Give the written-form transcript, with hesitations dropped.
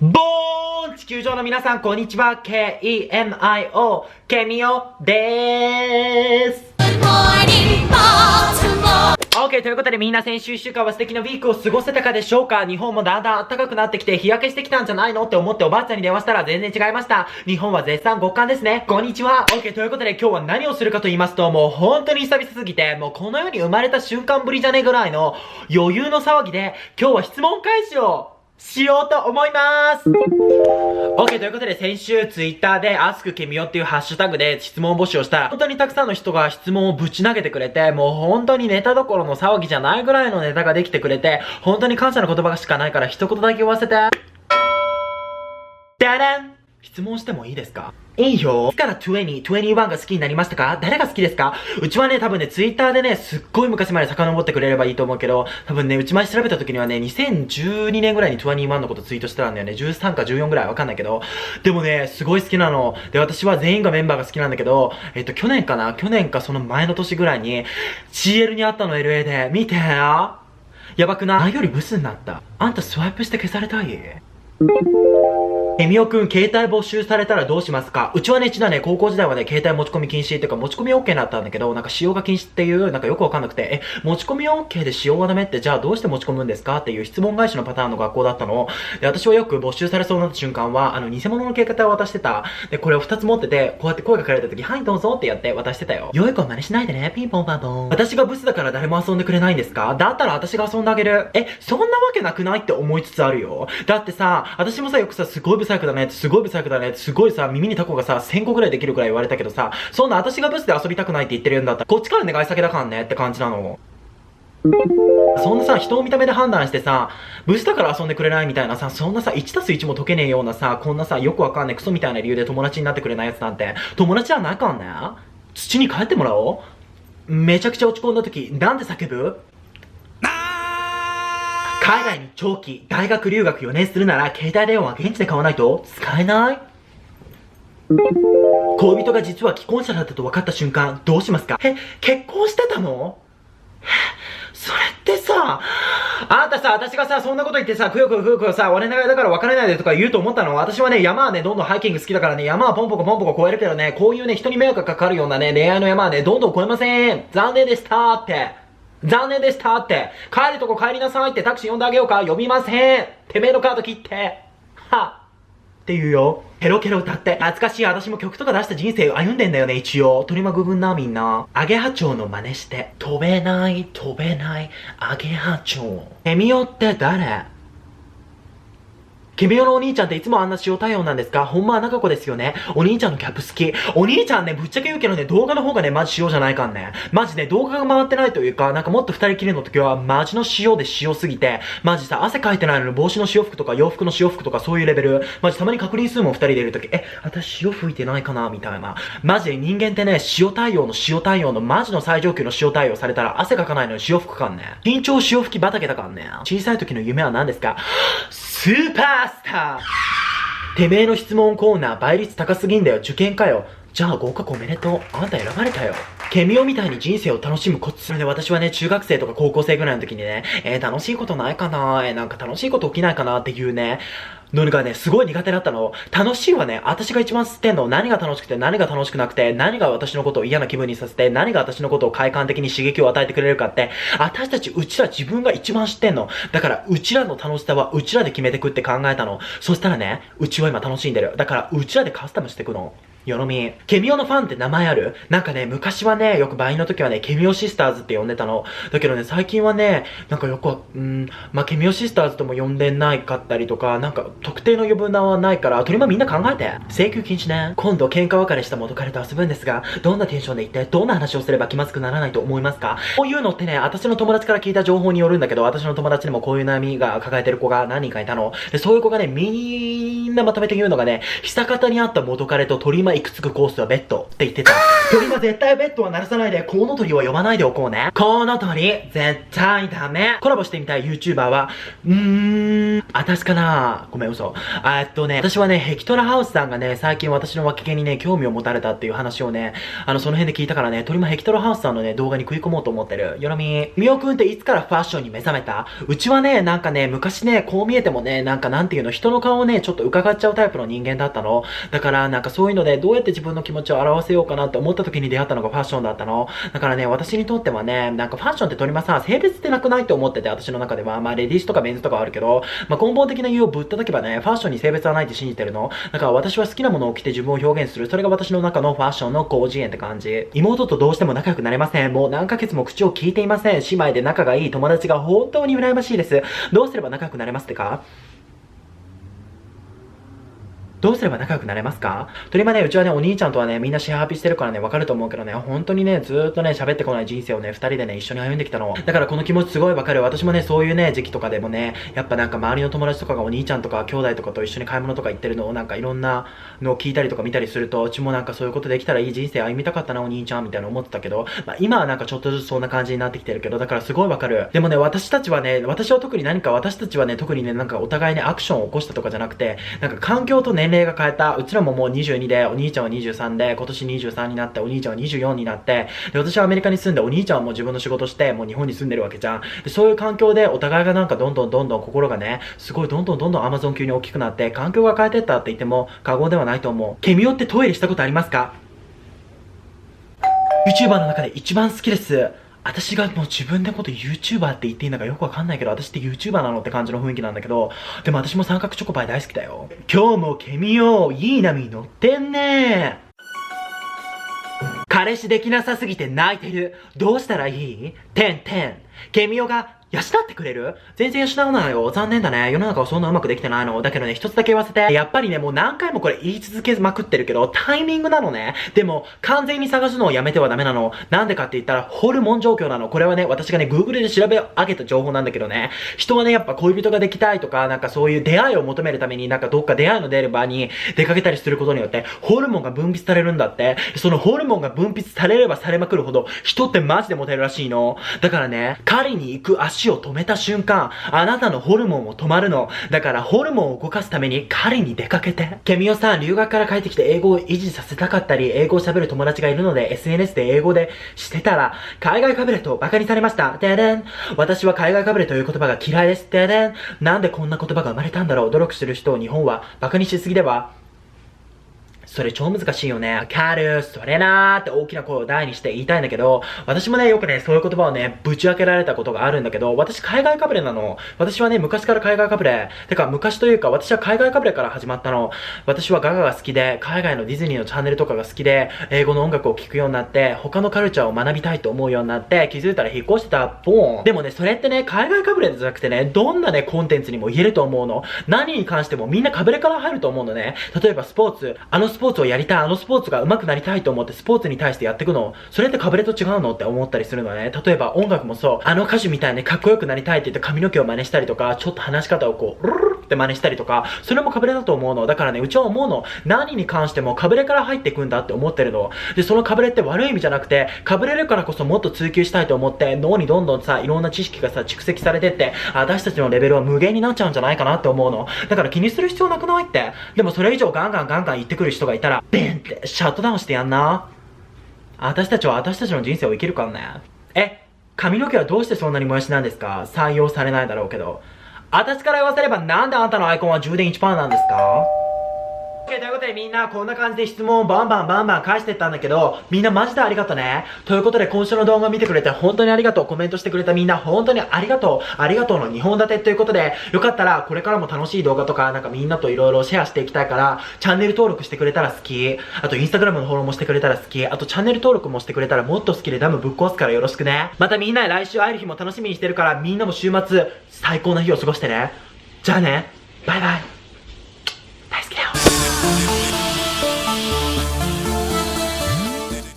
ボーン地球上の皆さん、こんにちは。KEMIO、ケミオでーす。OK、ということでみんな先週1週間は素敵なウィークを過ごせたかでしょうか。日本もだんだん暖かくなってきて日焼けしてきたんじゃないのって思っておばあちゃんに電話したら全然違いました。日本は絶賛極寒ですね。こんにちは。OK、ということで今日は何をするかと言いますと、もう本当に久々すぎて、もうこの世に生まれた瞬間ぶりじゃねえぐらいの余裕の騒ぎで、今日は質問開始をしようと思います。OK、ということで先週ツイッターで Ask ケミオっていうハッシュタグで質問募集をしたら、本当にたくさんの人が質問をぶち投げてくれて、もう本当にネタどころの騒ぎじゃないぐらいのネタができてくれて、本当に感謝の言葉しかないから一言だけ言わせて。ダダン！質問してもいいですか？いいよ。いつから20、21が好きになりましたか？誰が好きですか？うちはね、多分ね、ツイッターでね、すっごい昔まで遡ってくれればいいと思うけど、多分ね、うち前調べた時にはね、2012年ぐらいに21のことツイートしてたんだよね。13か14ぐらいわかんないけど。でもね、すごい好きなの。で、私は全員がメンバーが好きなんだけど、去年かその前の年ぐらいに、CL に会ったの LA で。見てやばくない？前よりブスになった。あんたスワイプして消されたい？ケミオくん、携帯没収されたらどうしますか？うちはね、高校時代はね、携帯持ち込み禁止っていうか、持ち込み OK だったんだけど、なんか使用が禁止っていう、なんかよくわかんなくて、持ち込み OK で使用がダメって、じゃあどうして持ち込むんですかっていう質問返しのパターンの学校だったの。で、私はよく没収されそうになった瞬間は、偽物の携帯を渡してた。で、これを2つ持ってて、こうやって声がかけられた時、はい、どうぞってやって渡してたよ。良い子は真似しないでね、ピンポンパンポン。私がブスだから誰も遊んでくれないんですか？だったら私が遊んであげる。そんなわけなくないって思いつつあるよ。だってさ、私もさ、よくさ、すごいブサイクだねって、すごいさ、耳にタコがさ、1000個ぐらいできるくらい言われたけどさ、そんな私がブスで遊びたくないって言ってるんだったら、こっちから願い先だからねって感じなの。そんなさ、人を見た目で判断してさ、ブスだから遊んでくれないみたいなさ、そんなさ、1+1も解けねえようなさ、こんなさ、よくわかんねえクソみたいな理由で友達になってくれないやつなんて、友達じゃないからね。土に帰ってもらおう。めちゃくちゃ落ち込んだ時、なんで叫ぶ？海外に長期、大学留学4年するなら、携帯電話は現地で買わないと使えない？恋人が実は既婚者だったと分かった瞬間、どうしますか？結婚してたの？それってさ、あんたさ、私がさ、そんなこと言ってさ、くよくよさ、我願いだから別れないでとか言うと思ったの？私はね、山はね、どんどんハイキング好きだからね、山はポンポコ越えるけどね、こういうね、人に迷惑がかかるようなね、恋愛の山はね、どんどん越えません。残念でしたって。帰るとこ帰りなさいってタクシー呼んであげようか？呼びません。てめえのカード切って。はっ。って言うよ。ケロケロ歌って。懐かしい。私も曲とか出した人生歩んでんだよね、一応。取り巻く分な、みんな。アゲハチョウの真似して。飛べない、アゲハチョウ。ケミオって誰？ケミオのお兄ちゃんっていつもあんな塩対応なんですか？ほんまは中子ですよね。お兄ちゃんのキャップ好き。お兄ちゃんね、ぶっちゃけ言うけどね、動画の方がね、マジ塩じゃないかんね。マジね、動画が回ってないというか、なんかもっと二人きりの時は、マジの塩で塩すぎて、マジさ、汗かいてないのに帽子の塩服とか洋服の塩服とかそういうレベル。マジたまに確認するもん二人でいる時、私塩吹いてないかなみたいな。マジで人間ってね、塩対応のマジの最上級の塩対応されたら汗かかないのに塩服かんね。緊張塩吹き畑だかんね。小さい時の夢は何ですか？スーパースター！てめえの質問コーナー倍率高すぎんだよ。受験かよ。じゃあ合格おめでとう。あんた選ばれたよ。ケミオみたいに人生を楽しむコツ。それで私はね、中学生とか高校生ぐらいの時にね、楽しいことないかな？なんか楽しいこと起きないかなっていうね、のがね、すごい苦手だったの。楽しいはね、私が一番知ってんの。何が楽しくて、何が楽しくなくて、何が私のことを嫌な気分にさせて、何が私のことを快感的に刺激を与えてくれるかって、うちら自分が一番知ってんの。だから、うちらの楽しさはうちらで決めてくって考えたの。そしたらね、うちは今楽しんでる。だから、うちらでカスタムしてくの。よろみ。ケミオのファンって名前ある？なんかね、昔はね、よくバインの時はね、ケミオシスターズって呼んでたの。だけどね、最近はね、なんかよくケミオシスターズとも呼んでないかったりとか、なんか特定の呼ぶ名はないから、とりまみんな考えて。請求禁止ね。今度喧嘩別れした元彼と遊ぶんですが、どんなテンションで行って、どんな話をすれば気まずくならないと思いますか？こういうのってね、私の友達から聞いた情報によるんだけど、私の友達にもこういう悩みが抱えてる子が何人かいたの。で、そういう子がね、みんなまとめて言うのがね、久方に会った元彼と取りいくつくコースはベッドって言ってた。鳥は絶対ベッドは鳴らさないで、コウノトリは呼ばないでおこうね。コウノトリ、絶対ダメ。コラボしてみたい YouTuber は、私かな、ごめん嘘。私はね、ヘキトラハウスさんがね、最近私の脇毛にね、興味を持たれたっていう話をね、その辺で聞いたからね、鳥もヘキトラハウスさんのね、動画に食い込もうと思ってる。よろみ。みおくんっていつからファッションに目覚めた？うちはね、なんかね、昔ね、こう見えてもね、なんかなんていうの、人の顔をね、ちょっと伺っちゃうタイプの人間だったの。だからなんかそういうので、どうやって自分の気持ちを表せようかなって思った時に出会ったのがファッションだったの。だからね、私にとってはね、なんかファッションって鳥間さ、性別ってなくないと思ってて、私の中では。まあ、レディースとかメンズとかはあるけど、まあ、根本的な理由をぶったとけばね、ファッションに性別はないって信じてるの。だから私は好きなものを着て自分を表現する。それが私の中のファッションの広辞苑って感じ。妹とどうしても仲良くなれません。もう何ヶ月も口を聞いていません。姉妹で仲がいい友達が本当に羨ましいです。どうすれば仲良くなれますってか？どうすれば仲良くなれますか？とりまね、うちはね、お兄ちゃんとはね、みんなシェアハピしてるからね、わかると思うけどね、本当にね、ずーっとね、喋ってこない人生をね、二人でね、一緒に歩んできたの。だからこの気持ちすごいわかる。私もね、そういうね、時期とかでもね、やっぱなんか周りの友達とかがお兄ちゃんとか兄弟とかと一緒に買い物とか行ってるのをなんかいろんなのを聞いたりとか見たりすると、うちもなんかそういうことできたらいい人生歩みたかったな、お兄ちゃんみたいな思ってたけど、まあ今はなんかちょっとずつそんな感じになってきてるけど、だからすごいわかる。でもね、私たちはね、私たちはね、特にね、なんかお互いね、アクションを起こしたとかじゃなくて、なんか環境と年齢が変えた。うちらももう22で、お兄ちゃんは23で、今年23になって、お兄ちゃんは24になって、で、私はアメリカに住んで、お兄ちゃんはもう自分の仕事して、もう日本に住んでるわけじゃん。で、そういう環境で、お互いがなんかどんどん心がね、すごいどんどんアマゾン級に大きくなって、環境が変えてったって言っても過言ではないと思う。ケミオってトイレしたことありますか？ YouTuber の中で一番好きです。私がもう自分でこと YouTuber って言っていいのかよくわかんないけど、私って YouTuber なのって感じの雰囲気なんだけど、でも私も三角チョコパイ大好きだよ。今日もケミオ、いい波乗ってんね。彼氏できなさすぎて泣いてる。どうしたらいい？ケミオが養ってくれる？全然養わないよ。残念だね。世の中はそんなうまくできてないの。だけどね、一つだけ言わせて。やっぱりね、もう何回もこれ言い続けまくってるけど、タイミングなのね。でも、完全に探すのをやめてはダメなの。なんでかって言ったら、ホルモン状況なの。これはね、私がね、Google で調べ上げた情報なんだけどね。人はね、やっぱ恋人ができたいとか、なんかそういう出会いを求めるために、なんかどっか出会いの出る場に出かけたりすることによって、ホルモンが分泌されるんだって。そのホルモンが分泌されればされまくるほど、人ってマジでモテるらしいの。だからね、狩りに行く足を止めた瞬間、あなたのホルモンも止まるの。だからホルモンを動かすために狩りに出かけて。ケミオさん、留学から帰ってきて英語を維持させたかったり、英語を喋る友達がいるので SNS で英語でしてたら、海外かぶれとバカにされました。ででん。私は海外かぶれという言葉が嫌いです。ででん。なんでこんな言葉が生まれたんだろう。努力する人を日本はバカにしすぎでは。それ超難しいよね。わかる。それなーって大きな声を大にして言いたいんだけど、私もね、よくね、そういう言葉をね、ぶち明けられたことがあるんだけど、私海外かぶれなの。私はね、昔から海外かぶれ。てか、昔というか、私は海外かぶれから始まったの。私はガガが好きで、海外のディズニーのチャンネルとかが好きで、英語の音楽を聴くようになって、他のカルチャーを学びたいと思うようになって、気づいたら引っ越してた。ボーン。でもね、それってね、海外かぶれじゃなくてね、どんなね、コンテンツにも言えると思うの。何に関してもみんなかぶれから入ると思うのね。例えばスポーツ。スポーツをやりたい。スポーツが上手くなりたいと思ってスポーツに対してやっていくの。それってかぶれと違うのって思ったりするのね。例えば音楽もそう。歌手みたいにかっこよくなりたいって言って髪の毛を真似したりとか、ちょっと話し方をこう、ルルルって真似したりとか、それもかぶれだと思うの。だからね、うちは思うの。何に関してもかぶれから入っていくんだって思ってるの。で、そのかぶれって悪い意味じゃなくて、かぶれるからこそもっと追求したいと思って、脳にどんどんさ、いろんな知識がさ、蓄積されてって、私たちのレベルは無限になっちゃうんじゃないかなって思うの。だから気にする必要なくないって。でもそれ以上ガンガン言ってくる人がいたら、ベンってシャットダウンしてやんな。私たちは私たちの人生を生きるからね。髪の毛はどうしてそんなにもやしなんですか？採用されないだろうけど。私から言わせればなんであんたのアイコンは充電 1% なんですか？ということでみんなこんな感じで質問をバンバン返してったんだけど、みんなマジでありがとね。ということで今週の動画を見てくれて本当にありがとう。コメントしてくれたみんな本当にありがとう。ありがとうの2本立てということで、よかったらこれからも楽しい動画とかなんかみんなといろいろシェアしていきたいから、チャンネル登録してくれたら好き。あとインスタグラムのフォローもしてくれたら好き。あとチャンネル登録もしてくれたらもっと好きでダムぶっ壊すからよろしくね。またみんなで来週会える日も楽しみにしてるから、みんなも週末最高な日を過ごしてね。じゃあね。バイバイ。